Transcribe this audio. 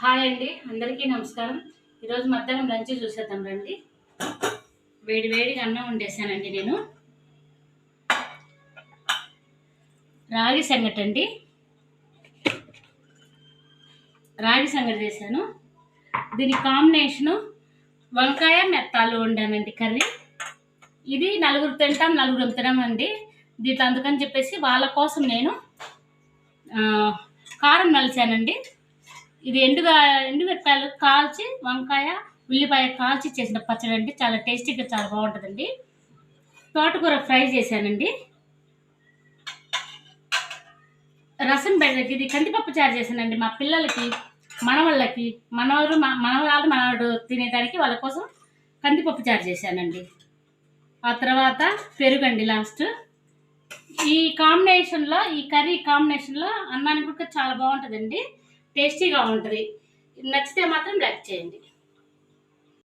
Hi అండి, అందరికీ నమస్కారం. ఈరోజు మధ్యాహ్నం లంచ్ చూసేద్దాం రండి. వేడి వేడిగా అన్నం వండేసానండి. నేను రాగి సంగటి అండి, రాగి సంగటి చేశాను. దీని కాంబినేషను వంకాయ మెత్తాలు వండానండి కర్రీ. ఇది నలుగురు తింటాం, నలుగురు తినమండి దీంట్లో. అందుకని చెప్పేసి వాళ్ళ కోసం నేను కారం నలిచానండి. ఇది ఎండుమిరపకాయలు కాల్చి, వంకాయ ఉల్లిపాయ కాల్చి చేసిన పచ్చడి అండి. చాలా టేస్టీగా, చాలా బాగుంటుందండి. తోటకూర ఫ్రై చేశానండి. రసం బెల్లకి ఇది కందిపప్పు చారు చేశానండి. మా పిల్లలకి, మనవాళ్ళకి, మనవాడు తినేదానికి వాళ్ళ కోసం కందిపప్పు చారు చేశానండి. ఆ తర్వాత పెరుగండి లాస్ట్. ఈ కాంబినేషన్లో, ఈ కర్రీ కాంబినేషన్లో అన్నానికి కూడా చాలా బాగుంటుందండి, టేస్టీగా ఉంటుంది. నచ్చితే మాత్రం లైక్ చేయండి.